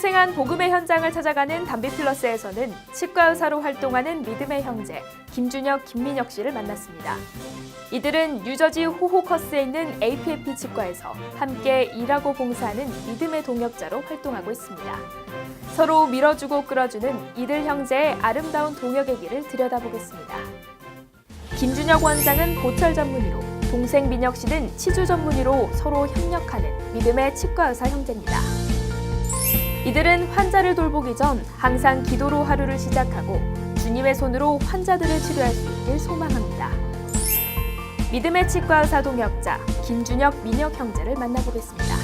생생한 복음의 현장을 찾아가는 담비플러스에서는 치과 의사로 활동하는 믿음의 형제 김준혁, 김민혁 씨를 만났습니다. 이들은 뉴저지 호호커스에 있는 APFP 치과에서 함께 일하고 봉사하는 믿음의 동역자로 활동하고 있습니다. 서로 밀어주고 끌어주는 이들 형제의 아름다운 동역의 길을 들여다보겠습니다. 김준혁 원장은 보철 전문의로, 동생 민혁 씨는 치주 전문의로 서로 협력하는 믿음의 치과 의사 형제입니다. 이들은 환자를 돌보기 전 항상 기도로 하루를 시작하고 주님의 손으로 환자들을 치료할 수 있길 소망합니다. 믿음의 치과 의사 동역자 김준혁, 민혁 형제를 만나보겠습니다.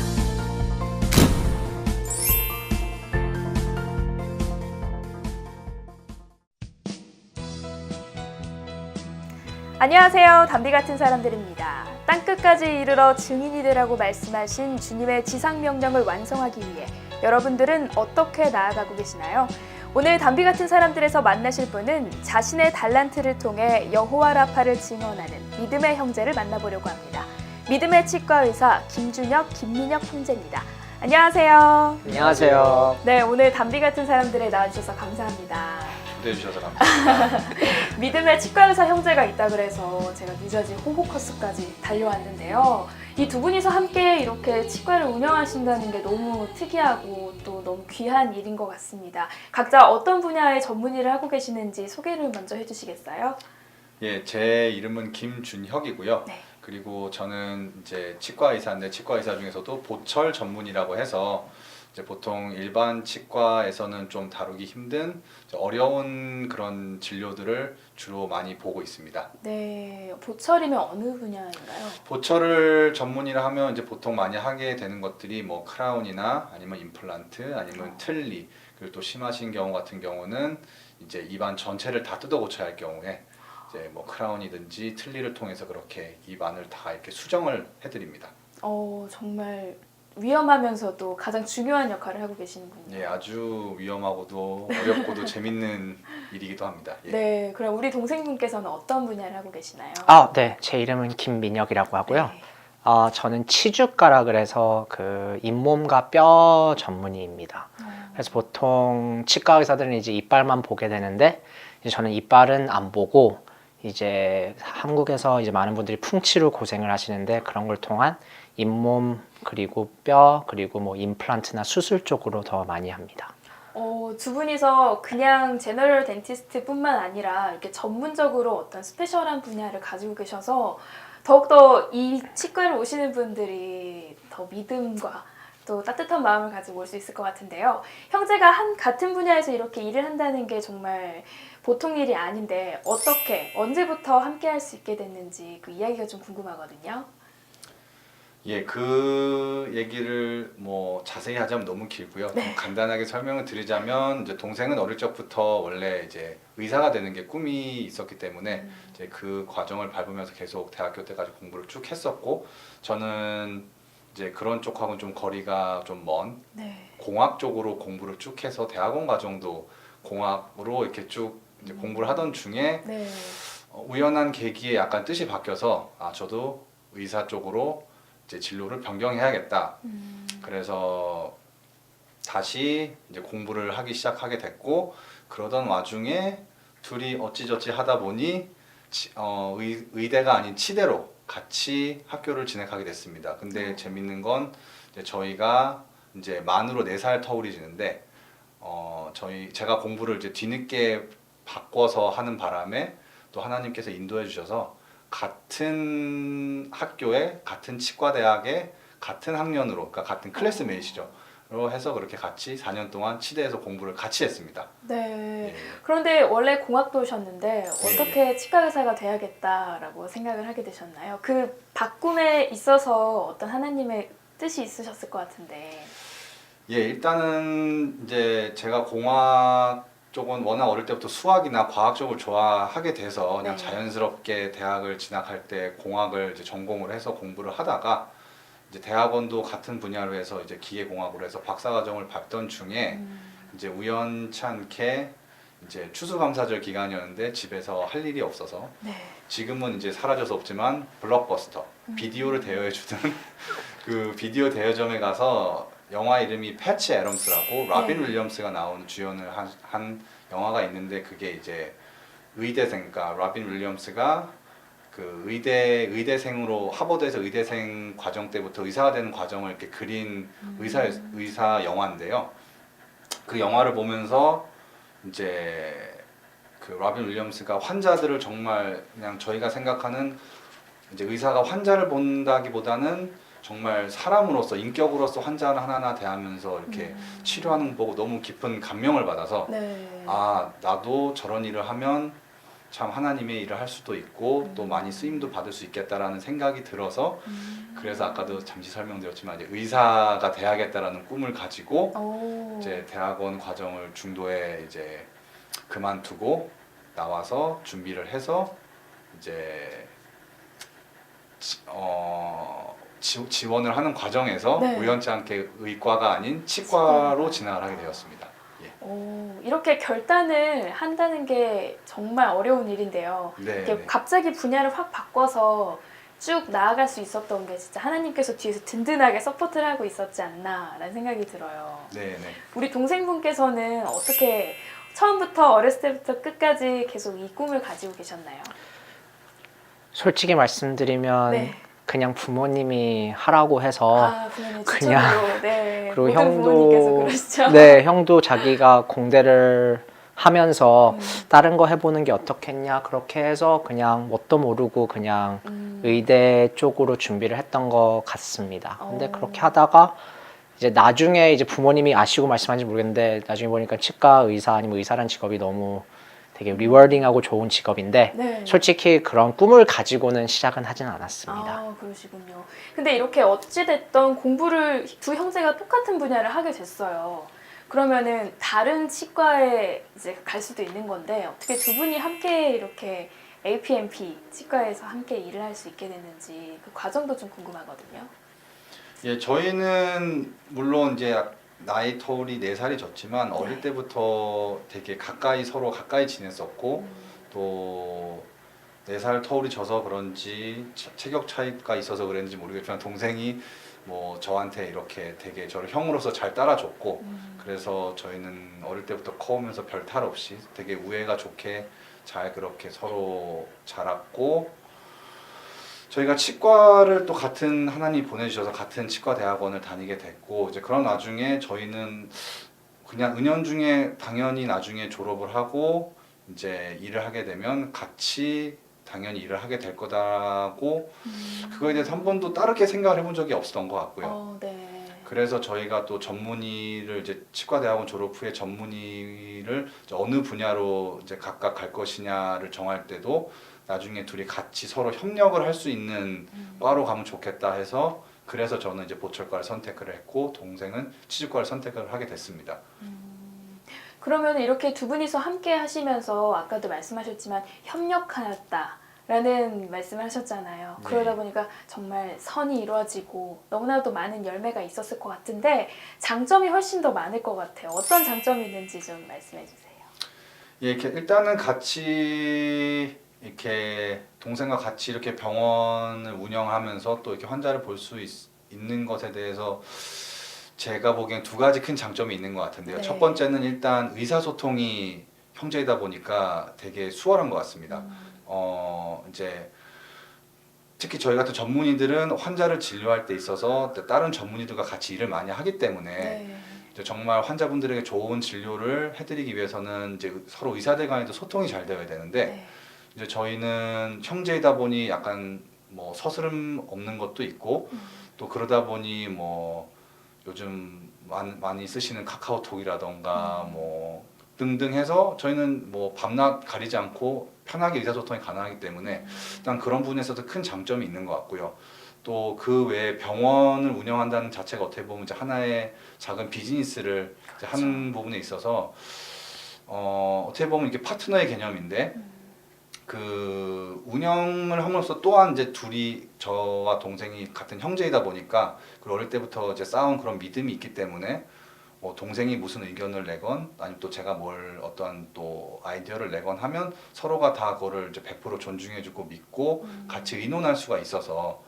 안녕하세요. 담비 같은 사람들입니다. 땅끝까지 이르러 증인이 되라고 말씀하신 주님의 지상명령을 완성하기 위해 여러분들은 어떻게 나아가고 계시나요? 오늘 담비 같은 사람들에서 만나실 분은 자신의 달란트를 통해 여호와 라파를 증언하는 믿음의 형제를 만나보려고 합니다. 믿음의 치과 의사 김준혁, 김민혁 형제입니다. 안녕하세요. 안녕하세요. 네, 오늘 담비 같은 사람들에 나와주셔서 감사합니다. 초대해 주셔서 감사합니다. 믿음의 치과 의사 형제가 있다 그래서 제가 뉴저지 호호커스까지 달려왔는데요. 이 두 분이서 함께 이렇게 치과를 운영하신다는 게 너무 특이하고 또 너무 귀한 일인 것 같습니다. 각자 어떤 분야의 전문의를 하고 계시는지 소개를 먼저 해주시겠어요? 예, 제 이름은 김준혁이고요. 네. 그리고 저는 이제 치과 의사인데 치과 의사 중에서도 보철 전문이라고 해서 이제 보통 일반 치과에서는 좀 다루기 힘든 어려운 그런 진료들을 주로 많이 보고 있습니다. 네, 보철이면 어느 분야인가요? 보철을 전문이라 하면 이제 보통 많이 하게 되는 것들이 뭐 크라운이나 아니면 임플란트 아니면 틀니, 그리고 또 심하신 경우 같은 경우는 이제 입안 전체를 다 뜯어 고쳐야 할 경우에 이제 뭐 크라운이든지 틀니를 통해서 그렇게 입안을 다 이렇게 수정을 해드립니다. 정말 위험하면서도 가장 중요한 역할을 하고 계시는군요. 예, 아주 위험하고도 어렵고도 재밌는 일이기도 합니다. 예. 네, 그럼 우리 동생분께서는 어떤 분야를 하고 계시나요? 네. 제 이름은 김민혁이라고 하고요. 네. 저는 치주과라 그래서 그 잇몸과 뼈 전문의입니다. 그래서 보통 치과 의사들은 이제 이빨만 보게 되는데 이제 저는 이빨은 안 보고 이제 한국에서 이제 많은 분들이 풍치로 고생을 하시는데 그런 걸 통한 잇몸 그리고 뼈 그리고 뭐 임플란트나 수술 쪽으로 더 많이 합니다. 두 분이서 그냥 제너럴 덴티스트뿐만 아니라 이렇게 전문적으로 어떤 스페셜한 분야를 가지고 계셔서 더욱더 이 치과를 오시는 분들이 더 믿음과 또 따뜻한 마음을 가지고 올 수 있을 것 같은데요. 형제가 같은 분야에서 이렇게 일을 한다는 게 정말 보통 일이 아닌데 어떻게, 언제부터 함께 할 수 있게 됐는지 그 이야기가 좀 궁금하거든요. 예, 그 얘기를 뭐 자세히 하자면 너무 길고요. 좀 간단하게 설명을 드리자면 이제 동생은 어릴 적부터 원래 이제 의사가 되는 게 꿈이 있었기 때문에 이제 그 과정을 밟으면서 계속 대학교 때까지 공부를 쭉 했었고, 저는 이제 그런 쪽하고는 좀 거리가 좀 먼 공학 쪽으로 공부를 쭉 해서 대학원 과정도 공학으로 이렇게 쭉 이제 공부를 하던 중에 우연한 계기에 약간 뜻이 바뀌어서 저도 의사 쪽으로 이제 진로를 변경해야겠다. 그래서 다시 이제 공부를 하기 시작하게 됐고, 그러던 와중에 둘이 어찌저찌 하다 보니 의대가 아닌 치대로 같이 학교를 진학하게 됐습니다. 근데 재밌는 건 이제 저희가 이제 만으로 4살 터울이 지는데 제가 공부를 이제 뒤늦게 바꿔서 하는 바람에 또 하나님께서 인도해 주셔서 같은 학교에 같은 치과대학에 같은 학년으로, 그러니까 같은 클래스메이트죠. 해서 그렇게 같이 4년 동안 치대에서 공부를 같이 했습니다. 네. 예. 그런데 원래 공학도셨는데 어떻게 치과 의사가 돼야겠다라고 생각을 하게 되셨나요? 그 바꿈에 있어서 어떤 하나님의 뜻이 있으셨을 것 같은데. 예, 일단은 이제 제가 공학 쪽은 워낙 어릴 때부터 수학이나 과학 쪽을 좋아하게 돼서 그냥 자연스럽게 대학을 진학할 때 공학을 이제 전공을 해서 공부를 하다가 이제 대학원도 같은 분야로 해서 이제 기계공학으로 해서 박사과정을 밟던 중에 이제 우연치 않게 이제 추수감사절 기간이었는데 집에서 할 일이 없어서 지금은 이제 사라져서 없지만 블록버스터 비디오를 대여해주던 그 비디오 대여점에 가서 영화 이름이 패치 애덤스라고 라빈 네. 윌리엄스가 나온 주연을 한 영화가 있는데 그게 이제 의대생, 그러니까 라빈 윌리엄스가 그 의대생으로 하버드에서 의대생 과정 때부터 의사가 되는 과정을 이렇게 그린 의사 영화인데요. 그 영화를 보면서 이제 그 라빈 윌리엄스가 환자들을 정말 그냥 저희가 생각하는 이제 의사가 환자를 본다기보다는 정말 사람으로서 인격으로서 환자를 하나하나 대하면서 이렇게 치료하는 거 보고 너무 깊은 감명을 받아서 네. 아 나도 저런 일을 하면 참 하나님의 일을 할 수도 있고 또 많이 쓰임도 받을 수 있겠다라는 생각이 들어서 그래서 아까도 잠시 설명드렸지만 이제 의사가 돼야겠다라는 꿈을 가지고 오. 이제 대학원 과정을 중도에 이제 그만두고 나와서 준비를 해서 이제 지원을 하는 과정에서 네. 우연치 않게 의과가 아닌 치과로 진학을 하게 되었습니다. 예. 오, 이렇게 결단을 한다는 게 정말 어려운 일인데요. 네. 이렇게 네. 갑자기 분야를 확 바꿔서 쭉 나아갈 수 있었던 게 진짜 하나님께서 뒤에서 든든하게 서포트를 하고 있었지 않나라는 생각이 들어요. 네, 네. 우리 동생분께서는 어떻게 처음부터 어렸을 때부터 끝까지 계속 이 꿈을 가지고 계셨나요? 솔직히 말씀드리면 네. 그냥 부모님이 하라고 해서 아, 부모님 그냥- 추천으로. 네. 그리고 모든 부모님께서 형도 그러시죠. 네, 형도 자기가 공대를 하면서 음. 다른 거 해보는 게 어떻겠냐 그렇게 해서 그냥 뭣도 모르고 그냥 음. 의대 쪽으로 준비를 했던 것 같습니다. 근데 어. 그렇게 하다가 이제 나중에 이제 부모님이 아시고 말씀하신지 모르겠는데 나중에 보니까 치과 의사 아니면 의사란 직업이 너무 되게 리워딩하고 좋은 직업인데 네. 솔직히 그런 꿈을 가지고는 시작은 하진 않았습니다. 아, 그러시군요. 근데 이렇게 어찌됐던 공부를 두 형제가 똑같은 분야를 하게 됐어요. 그러면은 다른 치과에 이제 갈 수도 있는 건데 어떻게 두 분이 함께 이렇게 APMP 치과에서 함께 일을 할 수 있게 됐는지 그 과정도 좀 궁금하거든요. 예, 저희는 물론 이제 나이 터울이 4살이 졌지만 어릴 네. 때부터 되게 서로 가까이 지냈었고 또 4살 터울이 져서 그런지 체격 차이가 있어서 그랬는지 모르겠지만 동생이 뭐 저한테 이렇게 되게 저를 형으로서 잘 따라줬고 그래서 저희는 어릴 때부터 커오면서 별 탈 없이 되게 우애가 좋게 잘 그렇게 서로 자랐고 저희가 치과를 또 같은 하나님이 보내주셔서 같은 치과 대학원을 다니게 됐고 이제 그런 와중에 저희는 그냥 은연중에 당연히 나중에 졸업을 하고 이제 일을 하게 되면 같이 당연히 일을 하게 될 거다고 그거에 대해서 한 번도 다르게 생각을 해본 적이 없었던 것 같고요. 네. 그래서 저희가 또 전문의를 이제 치과대학원 졸업 후에 전문의를 이제 어느 분야로 이제 각각 갈 것이냐를 정할 때도 나중에 둘이 같이 서로 협력을 할 수 있는 과로 가면 좋겠다 해서 그래서 저는 이제 보철과를 선택을 했고 동생은 치주과를 선택을 하게 됐습니다. 그러면 이렇게 두 분이서 함께 하시면서 아까도 말씀하셨지만 협력하였다라는 말씀을 하셨잖아요. 네. 그러다 보니까 정말 선이 이루어지고 너무나도 많은 열매가 있었을 것 같은데 장점이 훨씬 더 많을 것 같아요. 어떤 장점이 있는지 좀 말씀해 주세요. 예, 이렇게 일단은 같이 이렇게 동생과 같이 이렇게 병원을 운영하면서 또 이렇게 환자를 볼 수 있는 것에 대해서 제가 보기엔 두 가지 큰 장점이 있는 것 같은데요. 네. 첫 번째는 일단 의사소통이 형제이다 보니까 되게 수월한 것 같습니다. 이제 특히 저희 같은 전문의들은 환자를 진료할 때 있어서 다른 전문의들과 같이 일을 많이 하기 때문에 네. 이제 정말 환자분들에게 좋은 진료를 해드리기 위해서는 이제 서로 의사들 간에도 소통이 잘 되어야 되는데 네. 이제 저희는 형제이다 보니 약간 뭐 서스름 없는 것도 있고 또 그러다 보니 뭐 요즘 많이 쓰시는 카카오톡이라던가 뭐 등등 해서 저희는 뭐 밤낮 가리지 않고 편하게 의사소통이 가능하기 때문에 일단 그런 부분에서도 큰 장점이 있는 것 같고요. 또 그 외에 병원을 운영한다는 자체가 어떻게 보면 이제 하나의 작은 비즈니스를 이제 하는 부분에 있어서 어떻게 보면 이게 파트너의 개념인데 그 운영을 함으로써 또한 이제 둘이 저와 동생이 같은 형제이다 보니까 그리고 어릴 때부터 이제 쌓은 그런 믿음이 있기 때문에 뭐 동생이 무슨 의견을 내건 아니면 또 제가 뭘 어떠한 또 아이디어를 내건 하면 서로가 다 그거를 이제 100% 존중해주고 믿고 같이 의논할 수가 있어서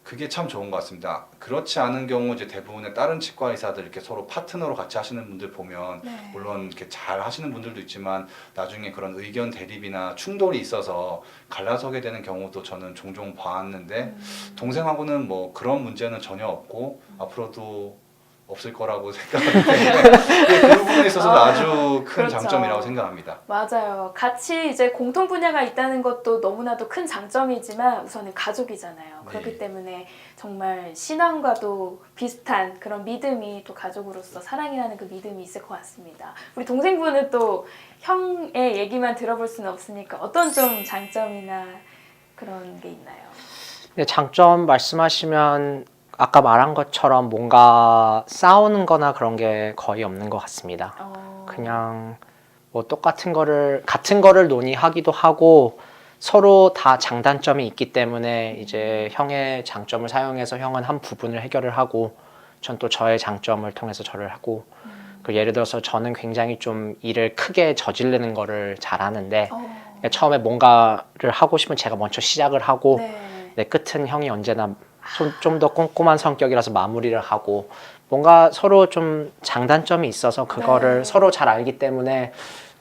그게 참 좋은 것 같습니다. 그렇지 않은 경우 이제 대부분의 다른 치과 의사들 이렇게 서로 파트너로 같이 하시는 분들 보면 네. 물론 이렇게 잘 하시는 분들도 있지만 나중에 그런 의견 대립이나 충돌이 있어서 갈라서게 되는 경우도 저는 종종 봐왔는데 동생하고는 뭐 그런 문제는 전혀 없고 앞으로도 없을 거라고 생각하기 때문에 그 부분에 있어서도 아주 큰 그렇죠. 장점이라고 생각합니다. 맞아요. 같이 이제 공통 분야가 있다는 것도 너무나도 큰 장점이지만 우선은 가족이잖아요. 그렇기 네. 때문에 정말 신앙과도 비슷한 그런 믿음이 또 가족으로서 사랑이라는 그 믿음이 있을 것 같습니다. 우리 동생분은 또 형의 얘기만 들어볼 수는 없으니까 어떤 좀 장점이나 그런 게 있나요? 근데 장점 말씀하시면 아까 말한 것처럼 뭔가 싸우는 거나 그런 게 거의 없는 것 같습니다. 그냥 뭐 똑같은 거를 같은 거를 논의하기도 하고 서로 다 장단점이 있기 때문에 이제 형의 장점을 사용해서 형은 한 부분을 해결을 하고 전 또 저의 장점을 통해서 저를 하고 그 예를 들어서 저는 굉장히 좀 일을 크게 저지르는 거를 잘하는데 처음에 뭔가를 하고 싶으면 제가 먼저 시작을 하고 네. 내 끝은 형이 언제나 좀 더 꼼꼼한 성격이라서 마무리를 하고 뭔가 서로 좀 장단점이 있어서 그거를 네. 서로 잘 알기 때문에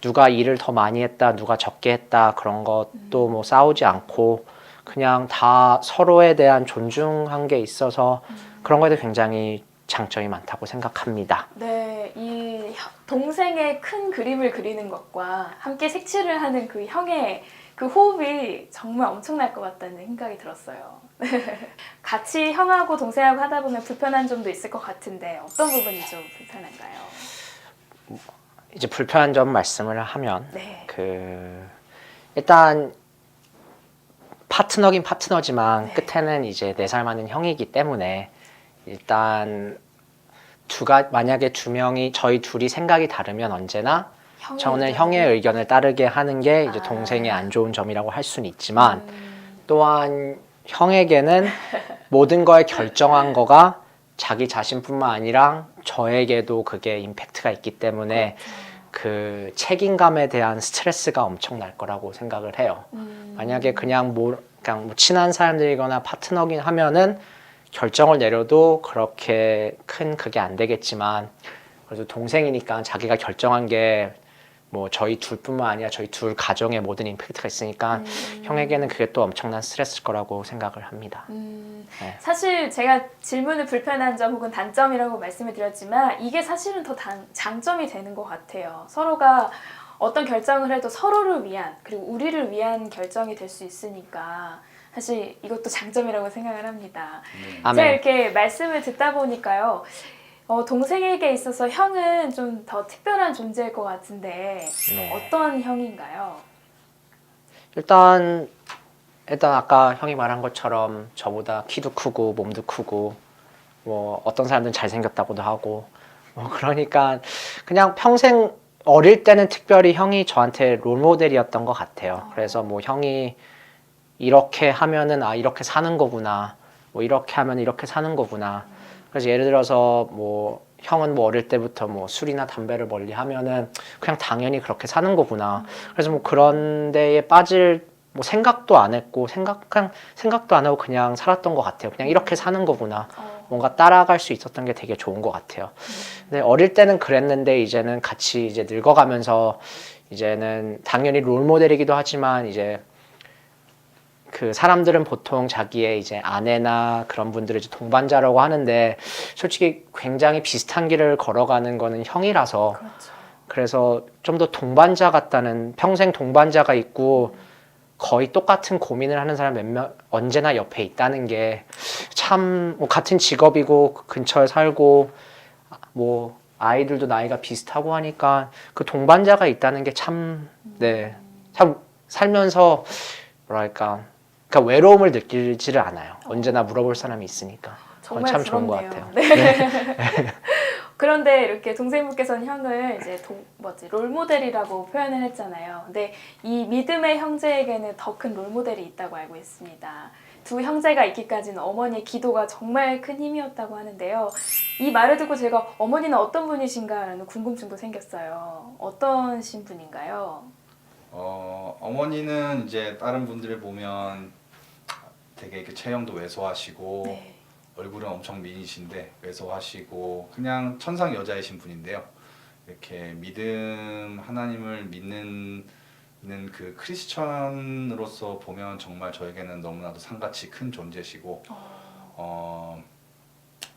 누가 일을 더 많이 했다 누가 적게 했다 그런 것도 뭐 싸우지 않고 그냥 다 서로에 대한 존중한 게 있어서 그런 거에도 굉장히 장점이 많다고 생각합니다. 네, 이 동생의 큰 그림을 그리는 것과 함께 색칠을 하는 그 형의 그 호흡이 정말 엄청날 것 같다는 생각이 들었어요. 같이 형하고 동생하고 하다 보면 불편한 점도 있을 것 같은데 어떤 부분이 좀 불편한가요? 이제 불편한 점 말씀을 하면 네. 그 일단 파트너긴 파트너지만 네. 끝에는 이제 4살 많은 형이기 때문에 일단 만약에 두 명이 저희 둘이 생각이 다르면 언제나 저는 형의 의견을 따르게 하는 게 이제 동생의 안 좋은 점이라고 할 수는 있지만 또한 형에게는 모든 걸 결정한 거가 자기 자신뿐만 아니라 저에게도 그게 임팩트가 있기 때문에 그 책임감에 대한 스트레스가 엄청날 거라고 생각을 해요. 만약에 그냥 뭐 친한 사람들이거나 파트너긴 하면은 결정을 내려도 그렇게 큰 그게 안 되겠지만 그래도 동생이니까 자기가 결정한 게 뭐 저희 둘뿐만 아니라 저희 둘 가정에 모든 임팩트가 있으니까 형에게는 그게 또 엄청난 스트레스일 거라고 생각을 합니다. 네. 사실 제가 질문을 불편한 점 혹은 단점이라고 말씀을 드렸지만 이게 사실은 더 장점이 되는 것 같아요. 서로가 어떤 결정을 해도 서로를 위한 그리고 우리를 위한 결정이 될 수 있으니까 사실 이것도 장점이라고 생각을 합니다. 아멘. 제가 이렇게 말씀을 듣다 보니까요. 동생에게 있어서 형은 좀 더 특별한 존재일 것 같은데 네. 어떤 형인가요? 일단 아까 형이 말한 것처럼 저보다 키도 크고 몸도 크고 뭐 어떤 사람들은 잘생겼다고도 하고 뭐 그러니까 그냥 평생 어릴 때는 특별히 형이 저한테 롤모델이었던 것 같아요. 그래서 뭐 형이 이렇게 하면은 이렇게 사는 거구나 뭐 이렇게 하면 이렇게 사는 거구나. 그래서 예를 들어서 뭐 형은 뭐 어릴 때부터 뭐 술이나 담배를 멀리 하면은 그냥 당연히 그렇게 사는 거구나. 그래서 뭐 그런 데에 빠질 뭐 생각도 안 했고 그냥 생각도 안 하고 그냥 살았던 것 같아요. 그냥 이렇게 사는 거구나. 뭔가 따라갈 수 있었던 게 되게 좋은 것 같아요. 근데 어릴 때는 그랬는데 이제는 같이 이제 늙어가면서 이제는 당연히 롤모델이기도 하지만 이제 그 사람들은 보통 자기의 이제 아내나 그런 분들을 이제 동반자라고 하는데 솔직히 굉장히 비슷한 길을 걸어가는 거는 형이라서 그렇죠. 그래서 좀 더 동반자 같다는 평생 동반자가 있고 거의 똑같은 고민을 하는 사람 몇몇 언제나 옆에 있다는 게 참 뭐 같은 직업이고 근처에 살고 뭐 아이들도 나이가 비슷하고 하니까 그 동반자가 있다는 게 참 네, 참 살면서 뭐랄까 그러니까 외로움을 느끼지를 않아요. 언제나 물어볼 사람이 있으니까. 그건 정말 참 좋은 것 부럽네요. 같아요. 네. 그런데 이렇게 동생분께서는 형을 이제 롤모델이라고 표현을 했잖아요. 근데 이 믿음의 형제에게는 더 큰 롤모델이 있다고 알고 있습니다. 두 형제가 있기까지는 어머니의 기도가 정말 큰 힘이었다고 하는데요. 이 말을 듣고 제가 어머니는 어떤 분이신가라는 궁금증도 생겼어요. 어떤 신분인가요? 어머니는 이제 다른 분들을 보면 되게 이렇게 체형도 왜소하시고 네. 얼굴은 엄청 미인이신데 왜소하시고 그냥 천상 여자이신 분인데요. 이렇게 믿음 하나님을 믿는 그 크리스천으로서 보면 정말 저에게는 너무나도 상같이 큰 존재시고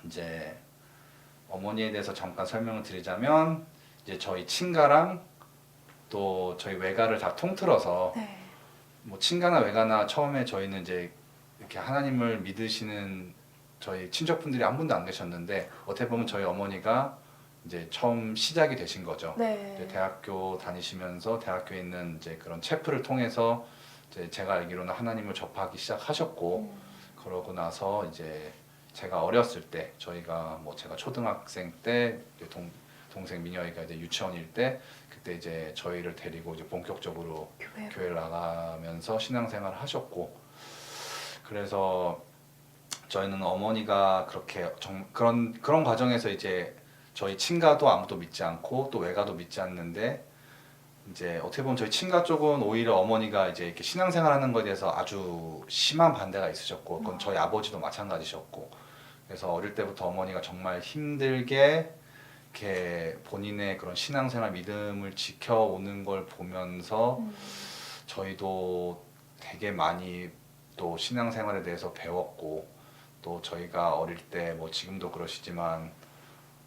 이제 어머니에 대해서 잠깐 설명을 드리자면 이제 저희 친가랑 또 저희 외가를 다 통틀어서 네. 뭐 친가나 외가나 처음에 저희는 이제 이렇게 하나님을 믿으시는 저희 친척분들이 한 분도 안 계셨는데 어떻게 보면 저희 어머니가 이제 처음 시작이 되신 거죠. 네. 이제 대학교 다니시면서 대학교에 있는 이제 그런 체프를 통해서 이제 제가 알기로는 하나님을 접하기 시작하셨고 그러고 나서 이제 제가 어렸을 때 저희가 뭐 제가 초등학생 때 이제 동생 민혁이가 이제 유치원일 때 그때 이제 저희를 데리고 이제 본격적으로 교회로. 교회를 나가면서 신앙생활을 하셨고 그래서 저희는 어머니가 그렇게 그런 과정에서 이제 저희 친가도 아무도 믿지 않고 또 외가도 믿지 않는데 이제 어떻게 보면 저희 친가 쪽은 오히려 어머니가 이제 이렇게 신앙생활하는 것에 대해서 아주 심한 반대가 있으셨고 그건 저희 아버지도 마찬가지셨고 그래서 어릴 때부터 어머니가 정말 힘들게 이렇게 본인의 그런 신앙생활 믿음을 지켜오는 걸 보면서 저희도 되게 많이 또 신앙생활에 대해서 배웠고 또 저희가 어릴 때 뭐 지금도 그러시지만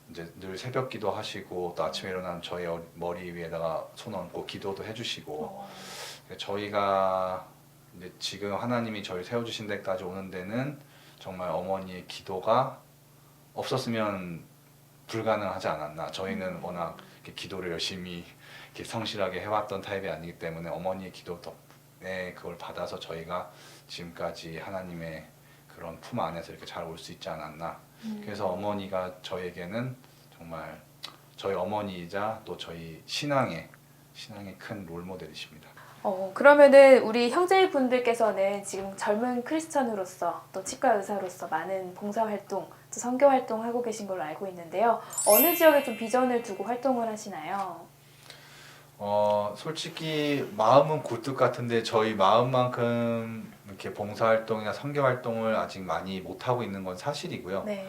이제 늘 새벽기도 하시고 또 아침에 일어나면 저희 머리 위에다가 손 얹고 기도도 해주시고 저희가 이제 지금 하나님이 저희 세워주신 데까지 오는 데는 정말 어머니의 기도가 없었으면 불가능하지 않았나. 저희는 워낙 이렇게 기도를 열심히 이렇게 성실하게 해왔던 타입이 아니기 때문에 어머니의 기도 덕분에 그걸 받아서 저희가 지금까지 하나님의 그런 품 안에서 이렇게 잘 올 수 있지 않았나. 그래서 어머니가 저에게는 정말 저희 어머니이자 또 저희 신앙의 큰 롤모델이십니다. 그러면은 우리 형제분들께서는 지금 젊은 크리스천으로서 또 치과 의사로서 많은 봉사활동, 또 선교 활동하고 계신 걸로 알고 있는데요. 어느 지역에 좀 비전을 두고 활동을 하시나요? 솔직히 마음은 굴뚝 같은데 저희 마음만큼 이렇게 봉사활동이나 선교활동을 아직 많이 못하고 있는 건 사실이고요. 네.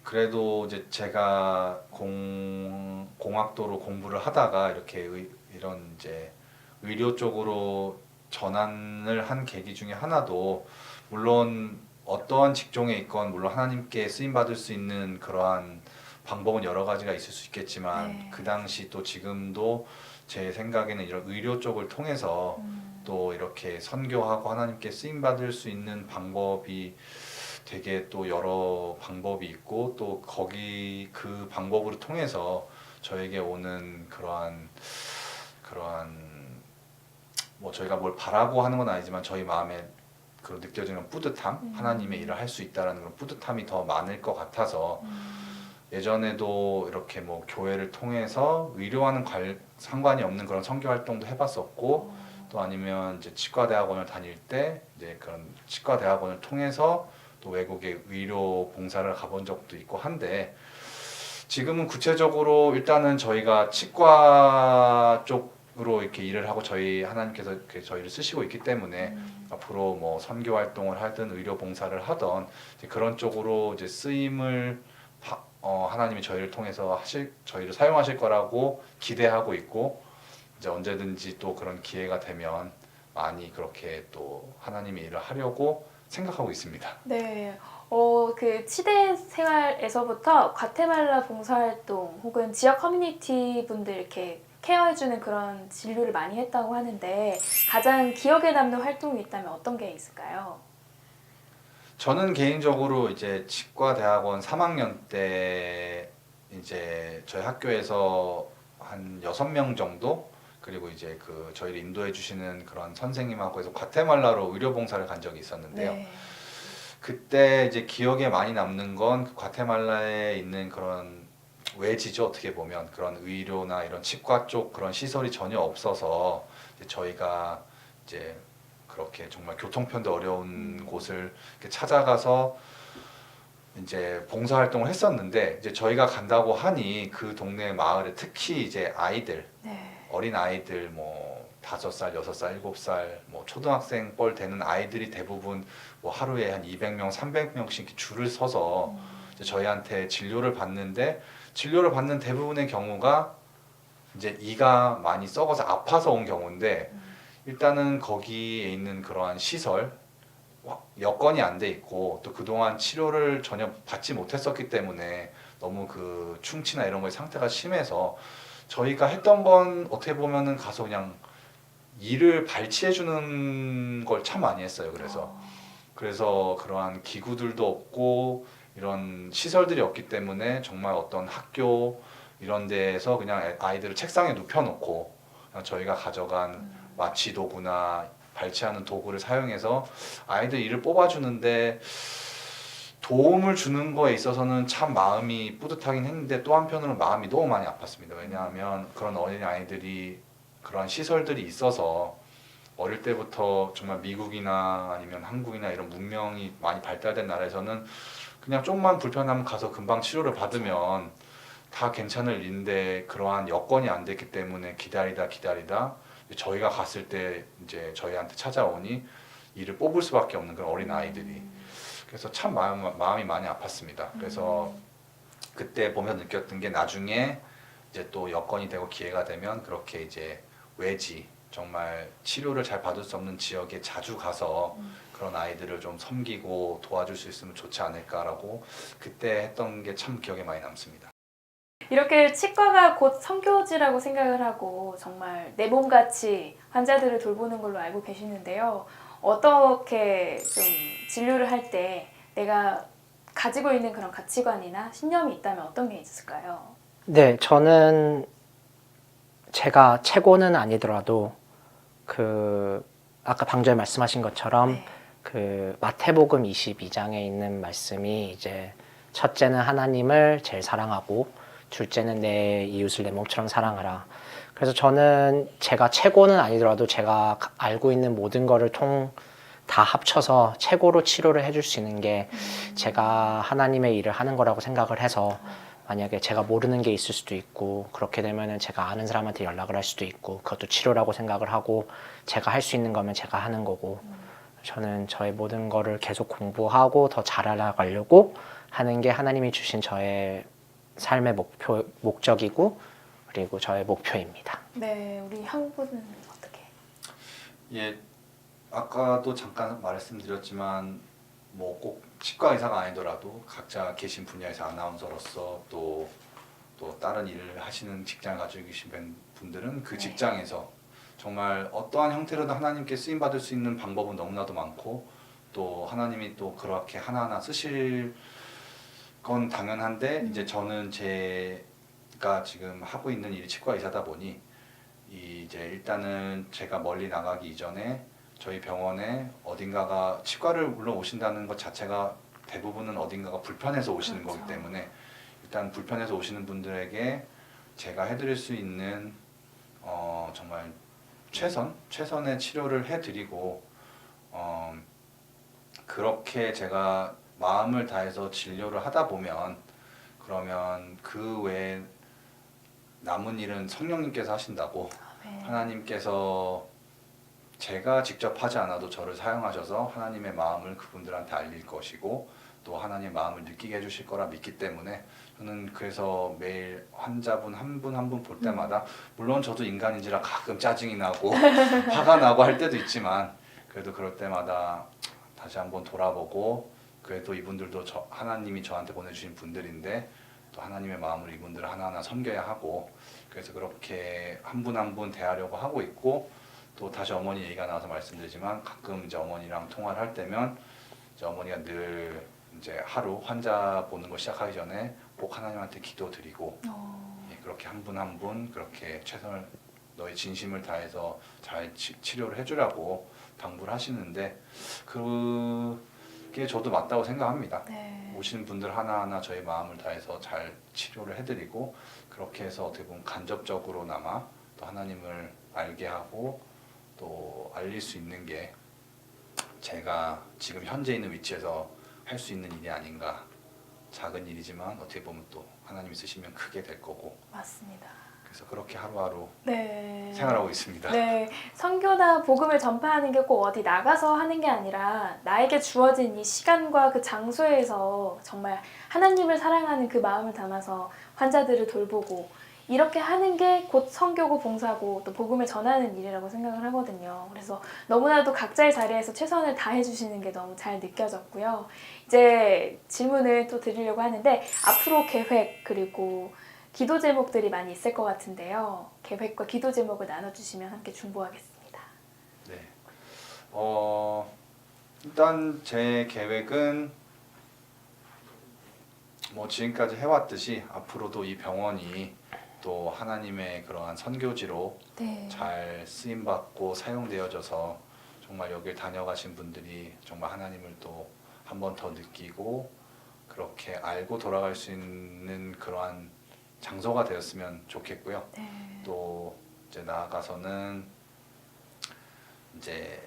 그래도 이제 제가 공학도로 공부를 하다가 이렇게 이런 이제 의료 쪽으로 전환을 한 계기 중에 하나도 물론 어떠한 직종에 있건 물론 하나님께 쓰임 받을 수 있는 그러한 방법은 여러 가지가 있을 수 있겠지만 네. 그 당시 또 지금도 제 생각에는 이런 의료 쪽을 통해서 또 이렇게 선교하고 하나님께 쓰임 받을 수 있는 방법이 되게 또 여러 방법이 있고 또 거기 그 방법으로 통해서 저에게 오는 그러한 뭐 저희가 뭘 바라고 하는 건 아니지만 저희 마음에 그 느껴지는 뿌듯함, 하나님의 일을 할 수 있다라는 그런 뿌듯함이 더 많을 것 같아서 예전에도 이렇게 뭐 교회를 통해서 의료와는 상관이 없는 그런 선교 활동도 해봤었고 또 아니면 이제 치과대학원을 다닐 때 이제 그런 치과대학원을 통해서 또 외국에 의료 봉사를 가본 적도 있고 한데 지금은 구체적으로 일단은 저희가 치과 쪽으로 이렇게 일을 하고 하나님께서 이렇게 저희를 쓰시고 있기 때문에 앞으로 뭐 선교 활동을 하든 의료 봉사를 하던 이제 그런 쪽으로 이제 쓰임을 하나님이 저희를 통해서 저희를 사용하실 거라고 기대하고 있고 이제 언제든지 또 그런 기회가 되면 많이 그렇게 또 하나님의 일을 하려고 생각하고 있습니다. 네. 그 치대 생활에서부터 과테말라 봉사활동 혹은 지역 커뮤니티 분들 이렇게 케어해주는 그런 진료를 많이 했다고 하는데 가장 기억에 남는 활동이 있다면 어떤 게 있을까요? 저는 개인적으로 이제 치과대학원 3학년 때 이제 저희 학교에서 한 6명 정도 그리고 이제 그 저희를 인도해 주시는 그런 선생님하고 해서 과테말라로 의료봉사를 간 적이 있었는데요. 네. 그때 이제 기억에 많이 남는 건 그 과테말라에 있는 그런 외지죠. 어떻게 보면 그런 의료나 이런 치과 쪽 그런 시설이 전혀 없어서 이제 저희가 이제 그렇게 정말 교통편도 어려운 곳을 이렇게 찾아가서 이제 봉사활동을 했었는데 이제 저희가 간다고 하니 그 동네 마을에 특히 이제 아이들 네. 어린 아이들 뭐 5살, 6살, 7살 뭐 초등학생 뻘 되는 아이들이 대부분 뭐 하루에 한 200명, 300명씩 줄을 서서 이제 저희한테 진료를 받는데 진료를 받는 대부분의 경우가 이제 이가 많이 썩어서 아파서 온 경우인데 일단은 거기에 있는 그러한 시설 여건이 안 돼 있고 또 그동안 치료를 전혀 받지 못했었기 때문에 너무 그 충치나 이런 거에 상태가 심해서 저희가 했던 건 어떻게 보면은 가서 그냥 이를 발치해 주는 걸 참 많이 했어요. 그래서 그러한 기구들도 없고 이런 시설들이 없기 때문에 정말 어떤 학교 이런 데에서 그냥 아이들을 책상에 눕혀놓고 그냥 저희가 가져간 마취 도구나 발치하는 도구를 사용해서 아이들 이를 뽑아주는데 도움을 주는 거에 있어서는 참 마음이 뿌듯하긴 했는데 또 한편으로는 마음이 너무 많이 아팠습니다. 왜냐하면 그런 어린 아이들이 그런 시설들이 있어서 어릴 때부터 정말 미국이나 아니면 한국이나 이런 문명이 많이 발달된 나라에서는 그냥 좀만 불편하면 가서 금방 치료를 받으면 다 괜찮을 일인데 그러한 여건이 안 됐기 때문에 기다리다 저희가 갔을 때 이제 저희한테 찾아오니 이를 뽑을 수밖에 없는 그런 어린 아이들이 그래서 참 마음이 많이 아팠습니다. 그래서 그때 보면 느꼈던 게 나중에 이제 또 여건이 되고 기회가 되면 그렇게 이제 외지 정말 치료를 잘 받을 수 없는 지역에 자주 가서 그런 아이들을 좀 섬기고 도와줄 수 있으면 좋지 않을까라고 그때 했던 게 참 기억에 많이 남습니다. 이렇게 치과가 곧 선교지라고 생각을 하고 정말 내 몸같이 환자들을 돌보는 걸로 알고 계시는데요. 어떻게 좀 진료를 할 때 내가 가지고 있는 그런 가치관이나 신념이 있다면 어떤 게 있을까요? 네, 저는 제가 최고는 아니더라도 아까 방금 전에 말씀하신 것처럼 네. 그 마태복음 22장에 있는 말씀이 이제 첫째는 하나님을 제일 사랑하고 둘째는 내 이웃을 내 몸처럼 사랑하라. 그래서 저는 제가 최고는 아니더라도 제가 알고 있는 모든 거를 다 합쳐서 최고로 치료를 해줄 수 있는 게 제가 하나님의 일을 하는 거라고 생각을 해서 만약에 제가 모르는 게 있을 수도 있고 그렇게 되면은 제가 아는 사람한테 연락을 할 수도 있고 그것도 치료라고 생각을 하고 제가 할 수 있는 거면 제가 하는 거고 저는 저의 모든 거를 계속 공부하고 더 잘 알아가려고 하는 게 하나님이 주신 저의 삶의 목적이고 그리고 저의 목표입니다. 네, 우리 한국은 어떻게? 예, 아까도 잠깐 말씀드렸지만 뭐 꼭 치과 의사가 아니더라도 각자 계신 분야에서 아나운서로서 또 다른 일을 하시는 직장을 가지고 계신 분들은 그 직장에서 정말 어떠한 형태로든 하나님께 쓰임 받을 수 있는 방법은 너무나도 많고 또 하나님이 또 그렇게 하나하나 쓰실 건 당연한데 이제 저는 제가 지금 하고 있는 일이 치과 의사다 보니 이제 일단은 제가 멀리 나가기 이전에 저희 병원에 어딘가가 치과를 물론 오신다는 것 자체가 대부분은 어딘가가 불편해서 오시는 거기 때문에 일단 불편해서 오시는 분들에게 제가 해드릴 수 있는 정말 최선의 치료를 해드리고 그렇게 제가 마음을 다해서 진료를 하다 보면 그러면 그 외에 남은 일은 성령님께서 하신다고 하나님께서 제가 직접 하지 않아도 저를 사용하셔서 하나님의 마음을 그분들한테 알릴 것이고 또 하나님의 마음을 느끼게 해주실 거라 믿기 때문에 저는 그래서 매일 환자분 한 분 한 분 볼 때마다 물론 저도 인간인지라 가끔 짜증이 나고 화가 나고 할 때도 있지만 그래도 그럴 때마다 다시 한번 돌아보고 그래도 이분들도 하나님이 저한테 보내주신 분들인데 또 하나님의 마음으로 이분들을 하나하나 섬겨야 하고 그래서 그렇게 한 분 한 분 대하려고 하고 있고 또 다시 어머니 얘기가 나와서 말씀드리지만 가끔 이제 어머니랑 통화를 할 때면 이제 어머니가 늘 이제 하루 환자 보는 거 시작하기 전에 꼭 하나님한테 기도드리고 예, 그렇게 한 분 한 분 그렇게 최선을 너의 진심을 다해서 잘 치료를 해주라고 당부를 하시는데 그게 저도 맞다고 생각합니다. 네. 오시는 분들 하나하나 저희 마음을 다해서 잘 치료를 해드리고 그렇게 해서 어떻게 보면 간접적으로나마 또 하나님을 알게 하고 또 알릴 수 있는 게 제가 지금 현재 있는 위치에서 할 수 있는 일이 아닌가. 작은 일이지만 어떻게 보면 또 하나님이 쓰시면 크게 될 거고 맞습니다. 그래서 그렇게 하루하루 네. 생활하고 있습니다. 네, 선교나 복음을 전파하는 게 꼭 어디 나가서 하는 게 아니라 나에게 주어진 이 시간과 그 장소에서 정말 하나님을 사랑하는 그 마음을 담아서 환자들을 돌보고 이렇게 하는 게 곧 선교고 봉사고 또 복음을 전하는 일이라고 생각을 하거든요. 그래서 너무나도 각자의 자리에서 최선을 다해 주시는 게 너무 잘 느껴졌고요. 이제 질문을 또 드리려고 하는데 앞으로 계획 그리고 기도 제목들이 많이 있을 것 같은데요. 계획과 기도 제목을 나눠주시면 함께 중보하겠습니다. 네. 일단 제 계획은 뭐 지금까지 해왔듯이 앞으로도 이 병원이 또 하나님의 그러한 선교지로 네. 잘 쓰임받고 사용되어져서 정말 여길 다녀가신 분들이 정말 하나님을 또 한 번 더 느끼고 그렇게 알고 돌아갈 수 있는 그러한 장소가 되었으면 좋겠고요. 네. 또 이제 나아가서는 이제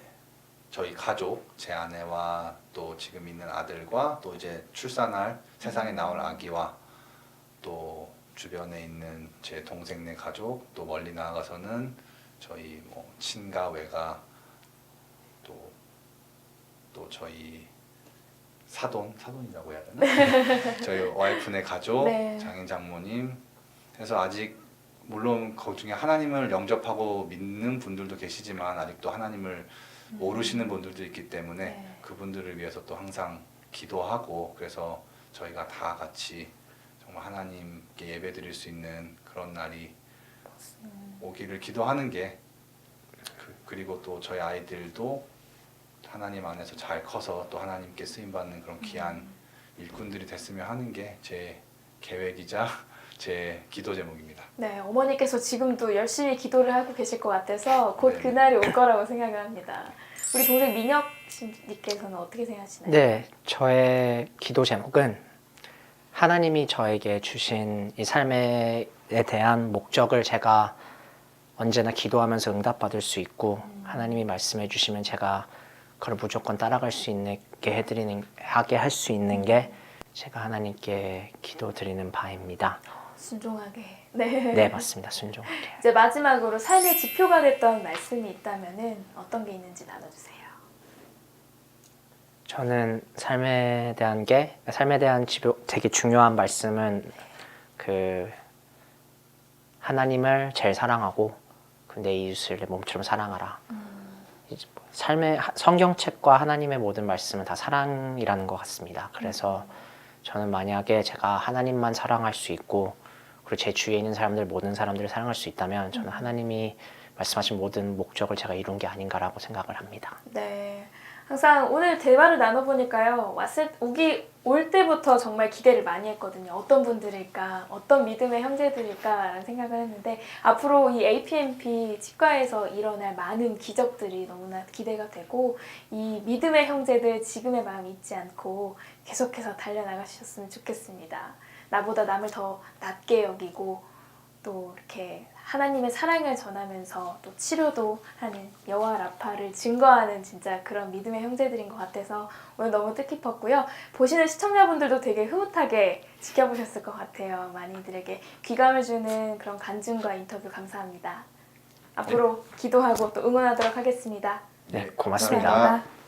저희 가족, 제 아내와 또 지금 있는 아들과 또 이제 출산할 세상에 나올 아기와 또 주변에 있는 제 동생네 가족, 또 멀리 나아가서는 저희 뭐 친가, 외가, 또 저희 사돈이라고 해야 되나? 저희 와이프네 가족, 네. 장인 장모님 해서 아직 물론 그 중에 하나님을 영접하고 믿는 분들도 계시지만 아직도 하나님을 모르시는 분들도 있기 때문에 네. 그분들을 위해서 또 항상 기도하고 그래서 저희가 다 같이 정말 하나님께 예배드릴 수 있는 그런 날이 오기를 기도하는 게 그리고 또 저희 아이들도 하나님 안에서 잘 커서 또 하나님께 쓰임받는 그런 귀한 일꾼들이 됐으면 하는 게 제 계획이자 제 기도 제목입니다. 네, 어머니께서 지금도 열심히 기도를 하고 계실 것 같아서 곧 네. 그날이 올 거라고 생각을 합니다. 우리 동생 민혁 씨님께서는 어떻게 생각하시나요? 네, 저의 기도 제목은 하나님이 저에게 주신 이 삶에 대한 목적을 제가 언제나 기도하면서 응답받을 수 있고 하나님이 말씀해 주시면 제가 그걸 무조건 따라갈 수 있게 하게 할 수 있는 게 제가 하나님께 기도드리는 바입니다. 순종하게. 네. 네, 맞습니다. 순종하게. 이제 마지막으로 삶의 지표가 됐던 말씀이 있다면은 어떤 게 있는지 나눠주세요. 저는 삶에 대한 지표 되게 중요한 말씀은 그 하나님을 제일 사랑하고 내 이웃을 내 몸처럼 사랑하라. 이제 삶의 성경책과 하나님의 모든 말씀은 다 사랑이라는 것 같습니다. 그래서 저는 만약에 제가 하나님만 사랑할 수 있고 그리고 제 주위에 있는 사람들 모든 사람들을 사랑할 수 있다면 저는 하나님이 말씀하신 모든 목적을 제가 이룬 게 아닌가라고 생각을 합니다. 네. 항상 오늘 대화를 나눠보니까요. 올 때부터 정말 기대를 많이 했거든요. 어떤 분들일까, 어떤 믿음의 형제들일까라는 생각을 했는데 앞으로 이 APMP 치과에서 일어날 많은 기적들이 너무나 기대가 되고 이 믿음의 형제들 지금의 마음 잊지 않고 계속해서 달려나가셨으면 좋겠습니다. 나보다 남을 더 낮게 여기고 또 이렇게 하나님의 사랑을 전하면서 또 치료도 하는 여호와 라파를 증거하는 진짜 그런 믿음의 형제들인 것 같아서 오늘 너무 뜻깊었고요. 보시는 시청자분들도 되게 흐뭇하게 지켜보셨을 것 같아요. 많이들에게 귀감을 주는 그런 간증과 인터뷰 감사합니다. 앞으로 기도하고 또 응원하도록 하겠습니다. 네, 고맙습니다. 감사합니다.